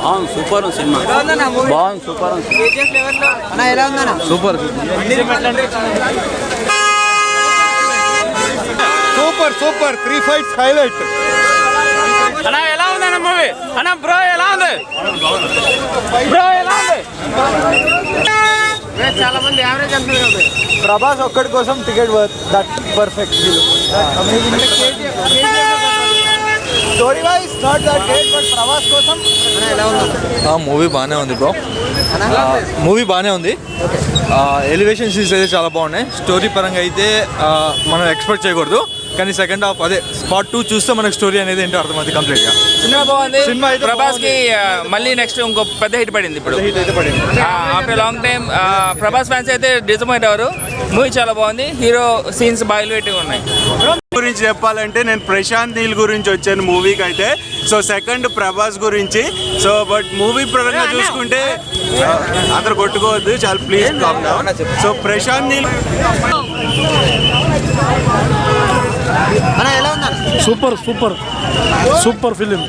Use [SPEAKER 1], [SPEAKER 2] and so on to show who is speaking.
[SPEAKER 1] బాగుంది, super cinema బాగుంది, super super
[SPEAKER 2] super super 3 fights highlight.
[SPEAKER 1] అన్నా ఎలా ఉందన్న మూవీ? అన్న బ్రో ఎలా ఉంది? బ్రో ఎలా ఉంది? చాలా మంది యావరేజ్ అంటున్నారు.
[SPEAKER 2] ప్రభాస్ ఒక్కడి కోసం ticket worth that perfect. Story wise not that great but Prabhas కోసం ఎలా ఉంది?
[SPEAKER 3] మూవీ బాగానే ఉంది బ్రో, మూవీ బాగానే ఉంది. ఎలివేషన్ సీన్స్ అయితే చాలా బాగున్నాయి. స్టోరీ పరంగా అయితే మనం ఎక్స్పెక్ట్ చేయకూడదు, కానీ సెకండ్ హాఫ్ అదే పార్ట్ 2 చూస్తే మనకు స్టోరీ అనేది ఏంటో అర్థమైంది కంప్లీట్ గా.
[SPEAKER 1] సినిమా బాగుంది.
[SPEAKER 3] సినిమా అయితే
[SPEAKER 1] ప్రభాస్ కి మళ్ళీ నెక్స్ట్ ఇంకో పెద్ద హిట్ పడింది ఇప్పుడు. After long time Prabhas fans అయితే డిసప్పాయింట్ అవ్వరు. మూవీ చాలా బాగుంది. హీరో సీన్స్ బాగా ఎలివేటివ్ ఉన్నాయి.
[SPEAKER 4] గురించి చెప్పాలంటే నేను ప్రశాంత్ నీల్ గురించి వచ్చాను మూవీకి అయితే. సో సెకండ్ ప్రభాస్ గురించి. సో బట్ మూవీ పరంగా చూసుకుంటే అతను కొట్టుకోవద్దు చాలా ప్లీజ్. సో ప్రశాంత్ నీల్
[SPEAKER 2] ఎలా ఉందా?
[SPEAKER 5] Super super super film.